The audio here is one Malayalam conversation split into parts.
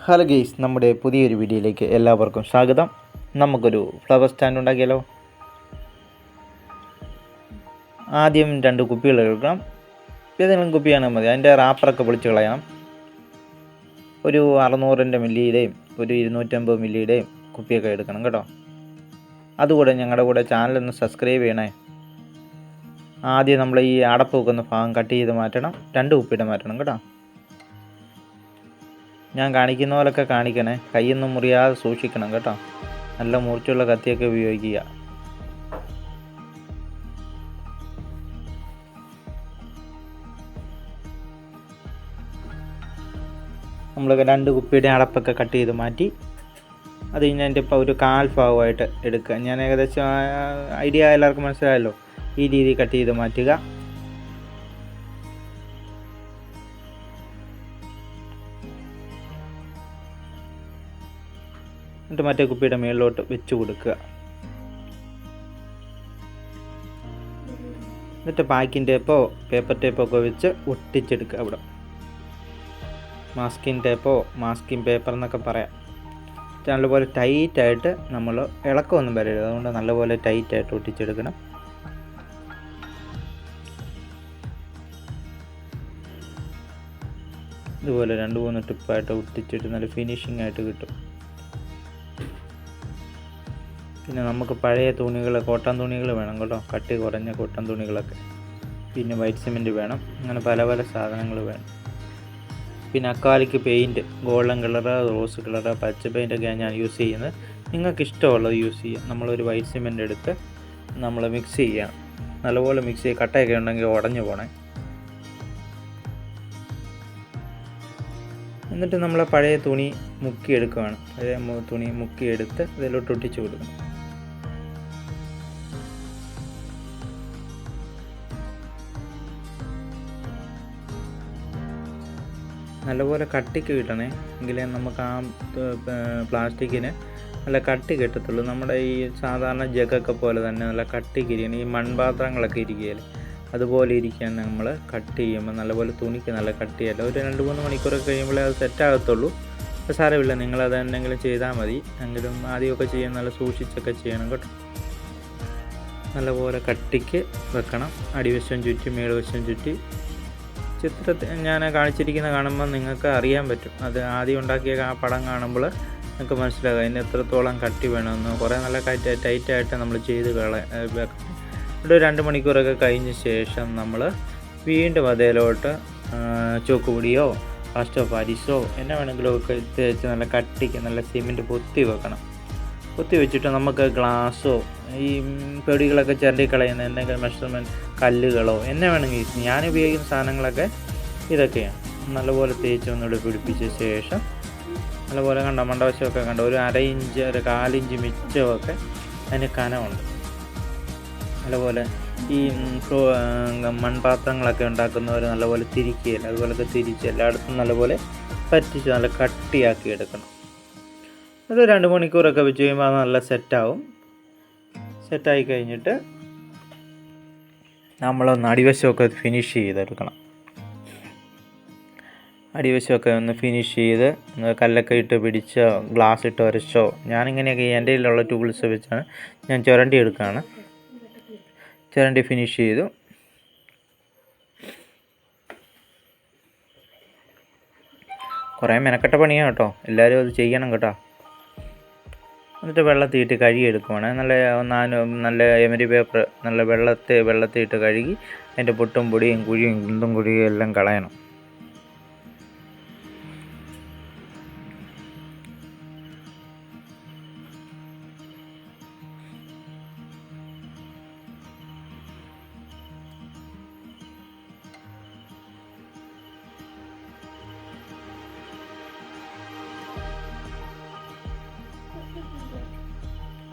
ഹലോ ഗെയ്സ്, നമ്മുടെ പുതിയൊരു വീഡിയോയിലേക്ക് എല്ലാവർക്കും സ്വാഗതം. നമുക്കൊരു ഫ്ലവർ സ്റ്റാൻഡ് ഉണ്ടാക്കിയാലോ. ആദ്യം 2 കുപ്പികൾ എടുക്കണം. ഏതെങ്കിലും കുപ്പിയാണെങ്കിൽ മതി. അതിൻ്റെ റാപ്പറൊക്കെ പൊളിച്ച് കളയണം. ഒരു 600 മില്ലിയുടെയും ഒരു 250 മില്ലിയുടെയും കുപ്പിയൊക്കെ എടുക്കണം കേട്ടോ. അതുകൂടെ ഞങ്ങളുടെ കൂടെ ചാനലൊന്ന് സബ്സ്ക്രൈബ് ചെയ്യണേ. ആദ്യം നമ്മൾ ഈ അടപ്പ് വെക്കുന്ന ഭാഗം കട്ട് ചെയ്ത് മാറ്റണം. 2 കുപ്പിയുടെ മാറ്റണം കേട്ടോ. ഞാൻ കാണിക്കുന്ന പോലൊക്കെ കാണിക്കണേ. കൈയൊന്നും മുറിയാതെ സൂക്ഷിക്കണം കേട്ടോ. നല്ല മുറിച്ചുള്ള കത്തിയൊക്കെ ഉപയോഗിക്കുക. നമ്മൾ 2 കുപ്പിയുടെ അടപ്പൊക്കെ കട്ട് ചെയ്ത് മാറ്റി. അത് കഴിഞ്ഞതിൻ്റെ ഇപ്പോൾ ഒരു 1/4 ഭാഗമായിട്ട് എടുക്കുക. ഞാൻ ഏകദേശം ഐഡിയ എല്ലാവർക്കും മനസ്സിലായല്ലോ. ഈ രീതിയിൽ കട്ട് ചെയ്ത് മാറ്റുക. എന്നിട്ട് മറ്റേ കുപ്പിയുടെ മുകളിലോട്ട് വെച്ച് കൊടുക്കുക. എന്നിട്ട് പാക്കിംഗ് ടേപ്പോ പേപ്പർ ടേപ്പോ ഒക്കെ വെച്ച് ഒട്ടിച്ചെടുക്കുക. അവിടെ മാസ്കിംഗ് ടേപ്പോ മാസ്കിംഗ് പേപ്പർ എന്നൊക്കെ പറയാം. നല്ലപോലെ ടൈറ്റായിട്ട് നമ്മൾ ഇളക്കമൊന്നും വരരുത്. അതുകൊണ്ട് നല്ലപോലെ ടൈറ്റായിട്ട് ഒട്ടിച്ചെടുക്കണം. ഇതുപോലെ 2-3 ടിപ്പായിട്ട് ഒട്ടിച്ചിട്ട് നല്ല ഫിനിഷിംഗ് ആയിട്ട് കിട്ടും. പിന്നെ നമുക്ക് പഴയ തുണികൾ, കോട്ടൺ തുണികൾ വേണം കേട്ടോ. കട്ടി കുറഞ്ഞ കോട്ടൺ തുണികളൊക്കെ. പിന്നെ വൈറ്റ് സിമെൻറ്റ് വേണം. അങ്ങനെ പല പല സാധനങ്ങൾ വേണം. പിന്നെ acrylic paint, golden colour, rose colour, പച്ച പെയിൻറ്റൊക്കെയാണ് ഞാൻ യൂസ് ചെയ്യുന്നത്. നിങ്ങൾക്ക് ഇഷ്ടമുള്ളത് യൂസ് ചെയ്യാം. നമ്മളൊരു വൈറ്റ് സിമെൻറ്റ് എടുത്ത് നമ്മൾ മിക്സ് ചെയ്യണം. നല്ലപോലെ മിക്സ് ചെയ്ത് കട്ടയൊക്കെ ഉണ്ടെങ്കിൽ ഉടഞ്ഞു പോണേ. എന്നിട്ട് നമ്മൾ പഴയ തുണി മുക്കിയെടുക്കുകയാണ്. പഴയ തുണി മുക്കിയെടുത്ത് ഇതിലോട്ട് ഒട്ടിച്ച് കൊടുക്കണം. നല്ലപോലെ കട്ടിക്ക് കിട്ടണേ. എങ്കിലേ നമുക്ക് ആ പ്ലാസ്റ്റിക്കിന് നല്ല കട്ടി കിട്ടത്തുള്ളൂ. നമ്മുടെ ഈ സാധാരണ ജഗ്ഗൊക്കെ പോലെ തന്നെ നല്ല കട്ടിക്ക് ഇരിക്കണം. ഈ മൺപാത്രങ്ങളൊക്കെ ഇരിക്കുകയില്ലേ, അതുപോലെ ഇരിക്കാൻ നമ്മൾ കട്ട് ചെയ്യുമ്പോൾ നല്ലപോലെ തുണിക്ക് നല്ല കട്ടിയല്ല. ഒരു 2-3 മണിക്കൂറൊക്കെ കഴിയുമ്പോഴേ അത് സെറ്റാകത്തുള്ളൂ. അപ്പോൾ സാരമില്ല, നിങ്ങളത് എന്തെങ്കിലും ചെയ്താൽ മതി. എങ്കിലും ആദ്യമൊക്കെ ചെയ്യാൻ നല്ല സൂക്ഷിച്ചൊക്കെ ചെയ്യണം കേട്ടോ. നല്ലപോലെ കട്ടിക്ക് വെക്കണം. അടിവശം ചുറ്റി മേൽവശം ചുറ്റി. ചിത്രത്തിൽ ഞാൻ കാണിച്ചിരിക്കുന്ന കാണുമ്പോൾ നിങ്ങൾക്ക് അറിയാൻ പറ്റും. അത് ആദ്യം ഉണ്ടാക്കിയ ആ പടം കാണുമ്പോൾ നിങ്ങൾക്ക് മനസ്സിലാകും അതിന് എത്രത്തോളം കട്ടി വേണമെന്ന്. കുറേ നല്ല ടൈറ്റായിട്ട് നമ്മൾ ചെയ്ത് വെക്കണം. ഒരു 2 മണിക്കൂറൊക്കെ കഴിഞ്ഞ ശേഷം നമ്മൾ വീണ്ടും അതിലോട്ട് ചോക്കുപൊടിയോ പ്ലാസ്റ്റർ ഓഫ് പാരീസോ എന്നെ വേണമെങ്കിലും ഒക്കെ തേച്ച് നല്ല കട്ടിക്ക് നല്ല സിമെൻറ്റ് പൊത്തി വെക്കണം. പൊത്തി വെച്ചിട്ട് നമുക്ക് ഗ്ലാസ്സോ ഈ പൊടികളൊക്കെ ചിരണ്ടി കളയുന്ന എന്തെങ്കിലും മെഷർമെൻറ്റ് കല്ലുകളോ എന്നെ വേണമെങ്കിൽ ഞാൻ ഉപയോഗിക്കുന്ന സാധനങ്ങളൊക്കെ ഇതൊക്കെയാണ്. നല്ലപോലെ തേച്ച് ഒന്നുകൂടെ പിടിപ്പിച്ച ശേഷം നല്ലപോലെ മണ്ടവശമൊക്കെ ഒരു 1/2 ഇഞ്ച് ഒരു 1/4 ഇഞ്ച് മിച്ചമൊക്കെ അതിന് കനമുണ്ട്. നല്ലപോലെ ഈ മൺപാത്രങ്ങളൊക്കെ ഉണ്ടാക്കുന്നവർ നല്ലപോലെ തിരിക്കുകയില്ല, അതുപോലൊക്കെ തിരിച്ച് എല്ലായിടത്തും നല്ലപോലെ പറ്റിച്ച് നല്ല കട്ടിയാക്കി എടുക്കണം. അത് 2 മണിക്കൂറൊക്കെ വെച്ച് കഴിയുമ്പോൾ അത് നല്ല സെറ്റാവും. സെറ്റായി കഴിഞ്ഞിട്ട് നമ്മളൊന്ന് അടിവശമൊക്കെ ഫിനിഷ് ചെയ്തെടുക്കണം. അടിവശമൊക്കെ ഒന്ന് ഫിനിഷ് ചെയ്ത് കല്ലൊക്കെ ഇട്ട് പിടിച്ചോ ഗ്ലാസ് ഇട്ട് ഉരച്ചോ, ഞാനിങ്ങനെയൊക്കെ എൻ്റെ കയ്യിലുള്ള ടൂൾസ് വെച്ചാണ് ഞാൻ ചുരണ്ടി എടുക്കുകയാണ്. ചുരണ്ടി ഫിനിഷ് ചെയ്തു. കുറേ മെനക്കെട്ട പണിയാണ് കേട്ടോ. എല്ലാവരും അത് ചെയ്യണം കേട്ടോ. എന്നിട്ട് വെള്ളത്തിയിട്ട് കഴുകിയെടുക്കുവാണ്. നല്ല എമരി പേപ്പർ നല്ല വെള്ളത്തിയിട്ട് കഴുകി അതിൻ്റെ പൊട്ടും പൊടിയും കുഴിയും കുണ്ടും കുഴിയും എല്ലാം കളയണം.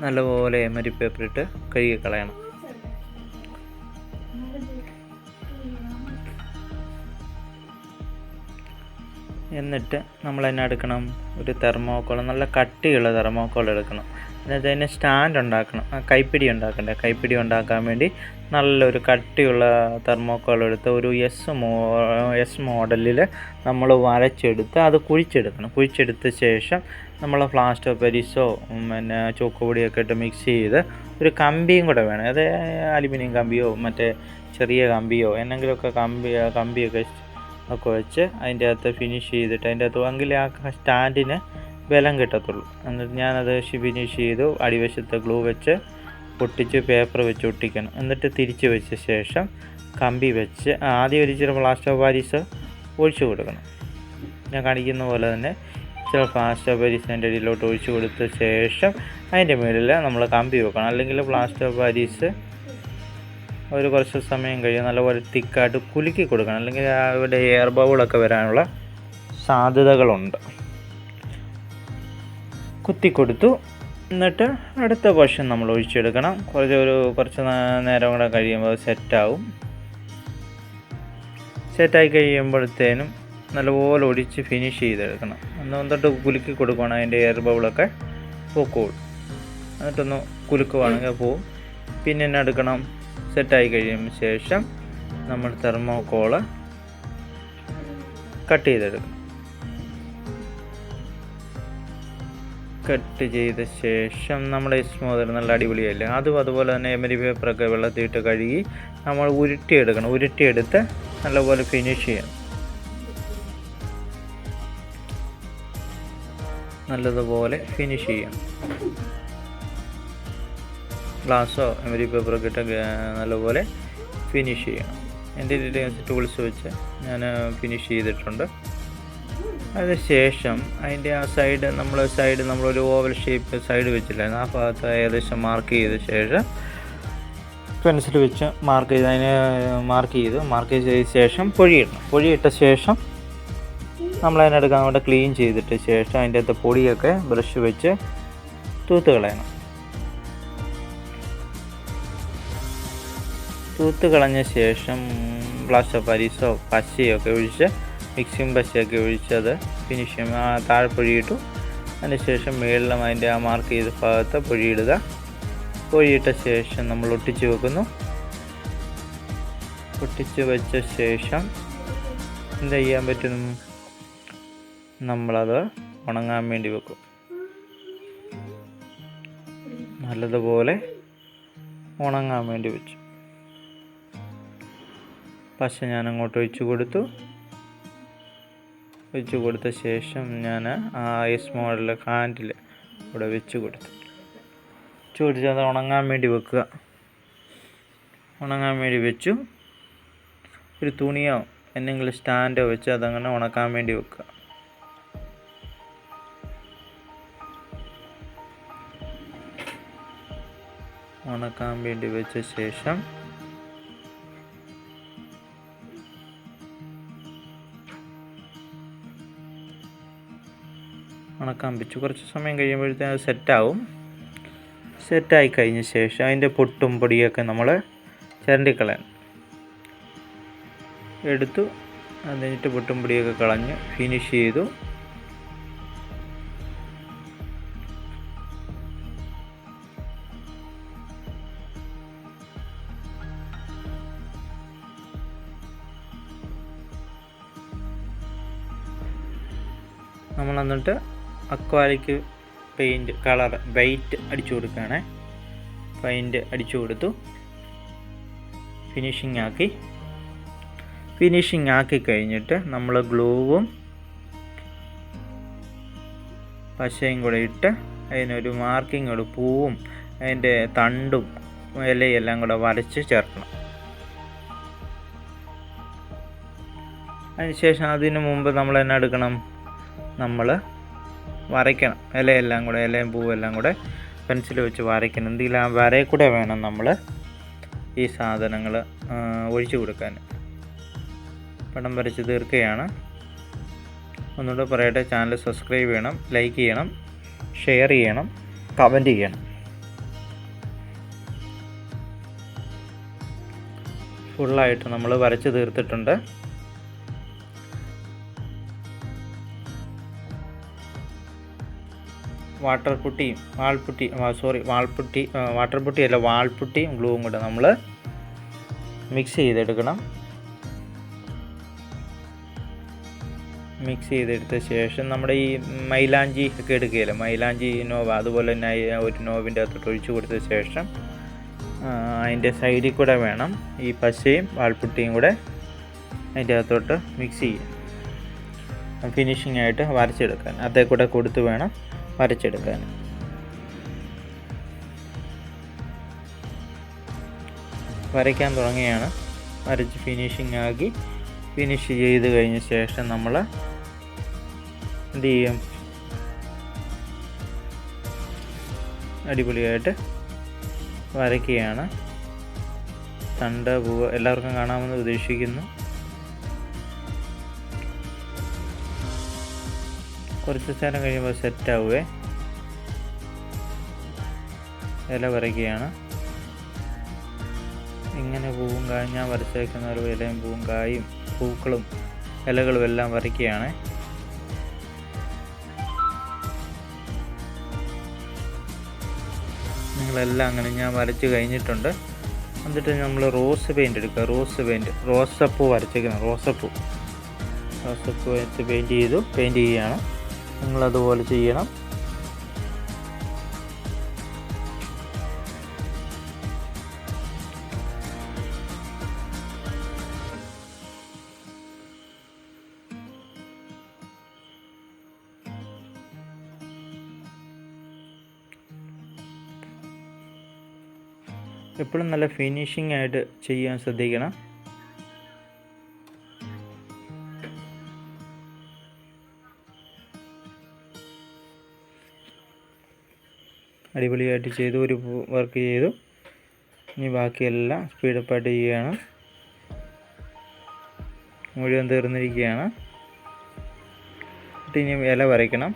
നല്ലപോലെ എമരി പേപ്പർ ഇട്ട് കഴുകി കളയണം. എന്നിട്ട് നമ്മൾ തന്നെ എടുക്കണം ഒരു തെർമോക്കോൾ, നല്ല കട്ടിയുള്ള തെർമോക്കോൾ എടുക്കണം. എന്നിട്ട് അതിന് സ്റ്റാൻഡ് ഉണ്ടാക്കണം, കൈപ്പിടി ഉണ്ടാക്കണ്ടേ. കൈപ്പിടി ഉണ്ടാക്കാൻ വേണ്ടി നല്ലൊരു കട്ടിയുള്ള തെർമോക്കോൾ എടുത്ത് ഒരു എസ് മോഡലിൽ നമ്മൾ വരച്ചെടുത്ത് അത് കുഴിച്ചെടുത്ത ശേഷം നമ്മൾ പ്ലാസ്റ്റർ ഓഫ് പാരീസോ പിന്നെ ചോക്ക് പൊടിയൊക്കെ ഇട്ട് മിക്സ് ചെയ്ത് ഒരു കമ്പിയും കൂടെ വേണം. അത് അലുമിനിയം കമ്പിയോ മറ്റേ ചെറിയ കമ്പിയോ എന്തെങ്കിലുമൊക്കെ കമ്പിയൊക്കെ വെച്ച് അതിൻ്റെ അകത്ത് ഫിനിഷ് ചെയ്തിട്ട് അതിൻ്റെ അകത്ത് എങ്കിൽ ആ സ്റ്റാൻഡിന് ബലം കിട്ടത്തുള്ളൂ. എന്നിട്ട് ഞാനത് ഫിനിഷ് ചെയ്തു. അടിവശത്ത് ഗ്ലൂ വെച്ച് ഒട്ടിച്ച് പേപ്പർ വെച്ച് ഒട്ടിക്കണം. എന്നിട്ട് തിരിച്ച് വെച്ച ശേഷം കമ്പി വെച്ച് ആദ്യം ഒരു ഇച്ചിരി പ്ലാസ്റ്റർ ഓഫ് പാരീസ് ഒഴിച്ചു കൊടുക്കണം. ഞാൻ കാണിക്കുന്ന പോലെ തന്നെ ഇച്ചിരി പ്ലാസ്റ്റർ ഓഫ് പാരീസ് അതിൻ്റെ അടിയിലോട്ട് ഒഴിച്ചു കൊടുത്ത ശേഷം അതിൻ്റെ മുകളിൽ നമ്മൾ കമ്പി വെക്കണം. അല്ലെങ്കിൽ പ്ലാസ്റ്റർ ഓഫ് പാരീസ് ഒരു കുറച്ച് സമയം കഴിയും നല്ലപോലെ തിക്കായിട്ട് കുലുക്കി കൊടുക്കണം, അല്ലെങ്കിൽ അവിടെ എയർ ബബിളൊക്കെ വരാനുള്ള സാധ്യതകളുണ്ട്. കുത്തി കൊടുത്തു. എന്നിട്ട് അടുത്ത പോർഷൻ നമ്മൾ ഒഴിച്ചെടുക്കണം. കുറച്ച് നേരം കൂടെ കഴിയുമ്പോൾ സെറ്റാവും. സെറ്റായി കഴിയുമ്പോഴത്തേനും നല്ലപോലെ ഒടിച്ച് ഫിനിഷ് ചെയ്തെടുക്കണം. എന്നിട്ട് കുലുക്കി കൊടുക്കണം, അതിൻ്റെ എയർ ബബിളൊക്കെ പോക്കോളും. എന്നിട്ടൊന്ന് കുലുക്കുവാണെങ്കിൽ പോവും. പിന്നെ എന്നെ എടുക്കണം. സെറ്റായി കഴിയുമ്പോൾ ശേഷം നമ്മൾ തെർമോക്കോള് കട്ട് ചെയ്തെടുക്കണം. കട്ട് ചെയ്ത ശേഷം നമ്മുടെ സ്മൂതർ നല്ല അടിപൊളിയല്ലേ. അതുപോലെ തന്നെ എമരി പേപ്പറൊക്കെ വെള്ളത്തിയിട്ട് കഴുകി നമ്മൾ ഉരുട്ടിയെടുത്ത് നല്ലപോലെ ഫിനിഷ് ചെയ്യണം. നല്ലതുപോലെ ഫിനിഷ് ചെയ്യണം. ഗ്ലാസ്സോ എമരി പേപ്പറൊക്കെ ഇട്ട് നല്ലപോലെ ഫിനിഷ് ചെയ്യണം. എൻ്റെ ടൂൾസ് വെച്ച് ഞാൻ ഫിനിഷ് ചെയ്തിട്ടുണ്ട്. അതിനുശേഷം അതിൻ്റെ ആ സൈഡ് നമ്മളൊരു ഓവൽ ഷേപ്പ് സൈഡ് വെച്ചില്ലായിരുന്നു, ആ ഭാഗത്ത് ഏകദേശം മാർക്ക് ചെയ്ത ശേഷം പെൻസിൽ വെച്ച് മാർക്ക് ചെയ്ത ശേഷം പൊഴിയിട്ട ശേഷം നമ്മളതിനെടുക്കാൻ അവിടെ ക്ലീൻ ചെയ്തിട്ട് ശേഷം അതിൻ്റെ അകത്ത് പൊടിയൊക്കെ ബ്രഷ് വെച്ച് തൂത്ത് കളയണം. തൂത്ത് കളഞ്ഞ ശേഷം പ്ലാസ്റ്റർ ഓഫ് പാരീസോ പശയൊക്കെ ഒഴിച്ച് മിക്സിങ് പശയൊക്കെ ഒഴിച്ച് അത് ഫിനിഷ് ചെയ്യും. താഴെ പൊഴിയിട്ടു. അതിന് ശേഷം മുകളിലും അതിൻ്റെ ആ മാർക്ക് ചെയ്ത ഭാഗത്ത് പൊഴിയിടുക. പൊഴിയിട്ട ശേഷം നമ്മൾ ഒട്ടിച്ച് വെക്കുന്നു. ഒട്ടിച്ച് വെച്ച ശേഷം എന്ത് ചെയ്യാൻ പറ്റും, നമ്മളത് ഉണങ്ങാൻ വേണ്ടി വെക്കും. നല്ലതുപോലെ ഉണങ്ങാൻ വേണ്ടി വെച്ചു. പശ ഞാൻ അങ്ങോട്ട് ഒഴിച്ചു കൊടുത്ത ശേഷം ഞാൻ ആ എസ് മോഡലിലെ ഹാൻഡിൽ ഇവിടെ വെച്ച് കൊടുത്തു. അത് ഉണങ്ങാൻ വേണ്ടി വെക്കുക. ഉണങ്ങാൻ വേണ്ടി വെച്ചു. ഒരു തുണിയോ എന്തെങ്കിലും സ്റ്റാൻഡോ വെച്ച് അതങ്ങനെ ഉണക്കാൻ വേണ്ടി വെക്കുക. ഉണക്കാൻ വേണ്ടി വെച്ച ശേഷം ഉണക്കാൻ വെച്ചു. കുറച്ച് സമയം കഴിയുമ്പോഴത്തേക്കും അത് സെറ്റാവും. സെറ്റായി കഴിഞ്ഞ ശേഷം അതിൻ്റെ പൊട്ടും പൊടിയൊക്കെ നമ്മൾ ചിരണ്ടിക്കളയണം. എടുത്തു. അത് കഴിഞ്ഞിട്ട് പൊട്ടും പൊടിയൊക്കെ കളഞ്ഞ് ഫിനിഷ് ചെയ്തു. നമ്മൾ എന്നിട്ട് അക്വാരിക്ക് കളർ വൈറ്റ് അടിച്ചു കൊടുക്കുകയാണ്. പെയിൻറ്റ് അടിച്ചു കൊടുത്തു. ഫിനിഷിങ് ആക്കി കഴിഞ്ഞിട്ട് നമ്മൾ ഗ്ലൂവും പശയും കൂടെ ഇട്ട് അതിനൊരു മാർക്കിംഗ്, ഒരു പൂവും അതിൻ്റെ തണ്ടും ഇലയെല്ലാം കൂടെ വരച്ച് ചേർക്കണം. അതിനുശേഷം അതിന് മുമ്പ് നമ്മൾ എന്നാ എടുക്കണം, നമ്മൾ വരയ്ക്കണം. ഇലയും പൂവെല്ലാം കൂടെ പെൻസിൽ വെച്ച് വരയ്ക്കണം. എന്തെങ്കിലും ആ വരയിൽ കൂടെ വേണം നമ്മൾ ഈ സാധനങ്ങൾ ഒഴിച്ചു കൊടുക്കാൻ. പടം വരച്ച് തീർക്കുകയാണ്. ഒന്നുകൂടെ പറയട്ടെ, ചാനൽ സബ്സ്ക്രൈബ് ചെയ്യണം, ലൈക്ക് ചെയ്യണം, ഷെയർ ചെയ്യണം, കമൻറ്റ് ചെയ്യണം. ഫുള്ളായിട്ട് നമ്മൾ വരച്ച് തീർത്തിട്ടുണ്ട്. വാട്ടർ പുട്ടിയും വാൾപുട്ടിയും ഗ്ലൂവും കൂടെ നമ്മൾ മിക്സ് ചെയ്തെടുക്കണം. മിക്സ് ചെയ്തെടുത്ത ശേഷം നമ്മുടെ ഈ മൈലാഞ്ചി ഒക്കെ എടുക്കുകയില്ല, മൈലാഞ്ചി നോവ, അതുപോലെ തന്നെ ഒരു നോവിൻ്റെ അകത്തോട്ട് ഒഴിച്ചു കൊടുത്ത ശേഷം അതിൻ്റെ സൈഡിൽ കൂടെ വേണം ഈ പശയും വാൾപുട്ടിയും കൂടെ അതിൻ്റെ അകത്തോട്ട് മിക്സ് ചെയ്യാം. ഫിനിഷിംഗ് ആയിട്ട് വരച്ചെടുക്കാൻ അതേ കൂടെ കൊടുത്ത് വേണം വരച്ചെടുക്കാൻ. വരയ്ക്കാൻ തുടങ്ങിയാണ്. വരച്ച് ഫിനിഷ് ചെയ്ത് കഴിഞ്ഞ ശേഷം നമ്മൾ എന്ത് ചെയ്യും, അടിപൊളിയായിട്ട് വരയ്ക്കുകയാണ്. തണ്ട്, പൂവ് എല്ലാവർക്കും കാണാമെന്ന് പ്രതീക്ഷിക്കുന്നു. കുറച്ച് നേരം കഴിയുമ്പോൾ സെറ്റാവുകയെ ഇല വരയ്ക്കുകയാണ്. ഇങ്ങനെ പൂവും കായും ഞാൻ വരച്ചേക്കുന്ന ഒരു ഇലയും പൂവും കായും പൂക്കളും ഇലകളും എല്ലാം വരയ്ക്കുകയാണ്. നിങ്ങളെല്ലാം അങ്ങനെ ഞാൻ വരച്ച് കഴിഞ്ഞിട്ടുണ്ട്. എന്നിട്ട് നമ്മൾ റോസ് പെയിൻ്റ് എടുക്കുക. റോസപ്പൂ വരച്ചേക്കുന്നത് റോസപ്പൂ വെച്ച് പെയിൻറ്റ് ചെയ്യുകയാണ്. നിങ്ങളതുപോലെ ചെയ്യണം. എപ്പോഴും നല്ല ഫിനിഷിംഗ് ആയിട്ട് ചെയ്യാൻ ശ്രദ്ധിക്കണം. അടിപൊളിയായിട്ട് ചെയ്തു, ഒരു വർക്ക് ചെയ്തു. ഇനി ബാക്കിയെല്ലാം സ്പീഡപ്പായിട്ട് ചെയ്യുകയാണ്. മുഴുവൻ തീർന്നിരിക്കുകയാണ്. എന്നിട്ട് ഇനി ഇല വരയ്ക്കണം.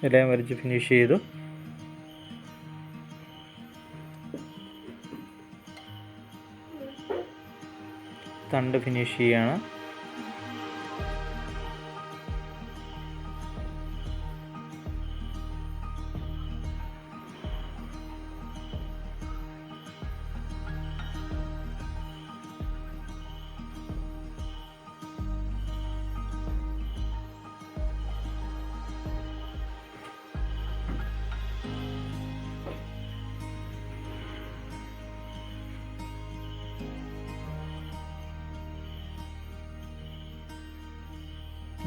എല്ലാം വരച്ച് ഫിനിഷ് ചെയ്തു. തണ്ട് ഫിനിഷ് ചെയ്യാണ്.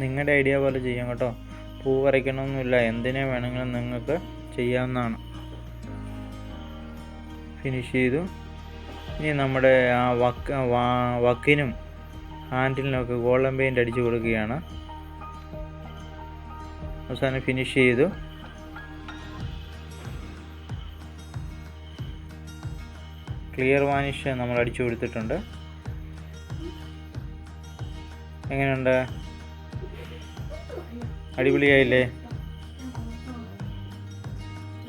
നിങ്ങളുടെ ഐഡിയ പോലെ ചെയ്യാം കേട്ടോ. പൂ വരയ്ക്കണമെന്നില്ല, എന്തിനെ വേണമെങ്കിലും നിങ്ങൾക്ക് ചെയ്യാവുന്നതാണ്. ഫിനിഷ് ചെയ്തു. ഇനി നമ്മുടെ ആ വക്കിനും ഹാൻഡിലിനൊക്കെ ഗോൾഡൻ പെയിൻ്റ് അടിച്ചു കൊടുക്കുകയാണ്. അവസാനം ഫിനിഷ് ചെയ്തു. ക്ലിയർ വാനിഷ് നമ്മൾ അടിച്ചു കൊടുത്തിട്ടുണ്ട്. എങ്ങനെയുണ്ട്? അടിപൊളിയായില്ലേ?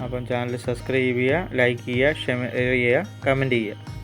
അപ്പം ചാനൽ സബ്സ്ക്രൈബ് ചെയ്യുക, ലൈക്ക് ചെയ്യുക, ഷെയർ ചെയ്യുക, കമൻറ്റ് ചെയ്യുക.